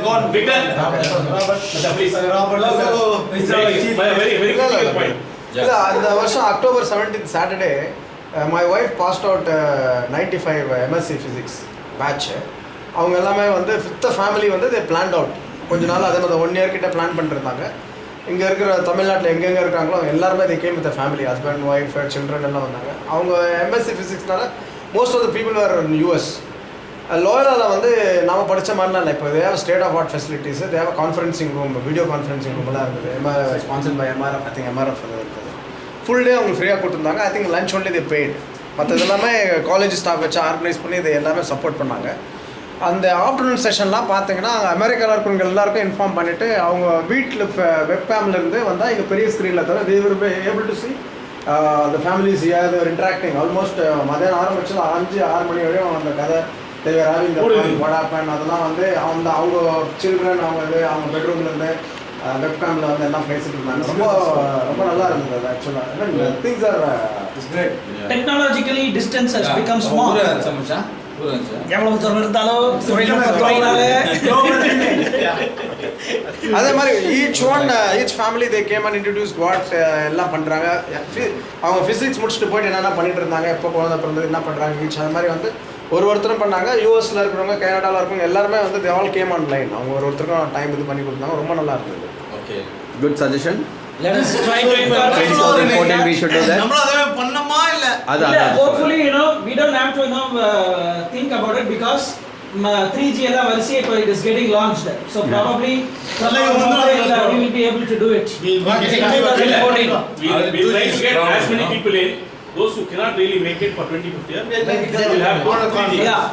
Go on, Victor. Please. Very good point. இல்ல அந்த வருஷம் October 17 Saturday my wife passed out 95 MSc physics batch. அவங்க எல்லாமே வந்து ஃபிஃப்த் ஃபேமிலி வந்து தே பிளான்ட் அவுட் கொஞ்ச நாள் அதே மாதிரி 1 இயர் கிட்ட பிளான் பண்ணிருந்தாங்க. இங்கே இருக்கிற தமிழ்நாட்டில் எங்கெங்கே இருக்காங்களோ எல்லாருமே they came with family, husband wife children எல்லாம் வந்தாங்க. அவங்க எம்எஸ்சி ஃபிசிக்ஸ்னால most of the people are in US. லோயலாவில் வந்து நாம் படித்த மாதிரிலாம் இல்லை. இப்போ தேவை ஸ்டேட் ஆஃப் ஆர்ட் ஃபெசிலிட்டிஸ், தேவை கான்ஃபரன்சிங் ரூம், வீடியோ கான்ஃபரன்சிங் ரூம்லாம் இருக்குது. Sponsored by MRF, I think MRF இருக்குது. ஃபுல் டே அவங்க ஃப்ரீயாக கொடுத்துருந்தாங்க. I think lunch only they paid. மற்றது எல்லாமே காலேஜ் ஸ்டாஃப் வச்சு ஆர்கனைஸ் பண்ணி இதை எல்லாமே சப்போர்ட் பண்ணாங்க. அந்த ஆஃப்டர்நூன் செஷன்லாம் பார்த்தீங்கன்னா அமெரிக்காவில் இருக்கிறவங்க எல்லாருக்கும் இன்ஃபார்ம் பண்ணிவிட்டு அவங்க வீட்டில் வெப்கேம்லேருந்து வந்தால் இங்கே பெரிய ஸ்க்ரீனில் தவிர they will be able to C the families here, they were interacting almost மதியானம் ஆரம்பிச்சு 5-6 மணி வரையும் அந்த கதை they were having the fun, what happened அதெல்லாம் வந்து அவங்க சில்ட்ரன் அவங்க பெட்ரூம்லேருந்து வெப்கேமில் வந்து எல்லாம் பேசிட்டு இருந்தாங்க. ரொம்ப நல்லா இருந்தது ஆக்சுவலாக. Things are great. Technologically distance has become small. எவ்வளவு தூரம் இருந்தாலும் அதே மாதிரி each family they came and introduce what எல்லாம் பண்ணுறாங்க. அவங்க ஃபிசிக்ஸ் முடிச்சுட்டு போயிட்டு என்னென்ன பண்ணிட்டு இருந்தாங்க, எப்போ குழந்தை பிறந்தது, என்ன பண்ணுறாங்க ஈச் அது மாதிரி வந்து ஒருத்தரும் பண்ணாங்க. யூஎஸில் இருக்கிறவங்க, கனடாவில் இருக்கிறவங்க எல்லாருமே வந்து they all came on line. அவங்க ஒருத்தருக்கும் டைம் இது பண்ணி கொடுத்தாங்க. ரொம்ப நல்லா இருந்தது. Okay, good suggestion. Let us try to encourage. It's so important we should do that. நம்மள அதவே பண்ணமா இல்ல. Hopefully we don't have to think about it because 3G எல்லாம் வரிசை இப்போ it is getting launched. So probably we will be able to do it. We will try to get as many people in. Those who cannot really make it for 2050, we will have 3G. Yeah.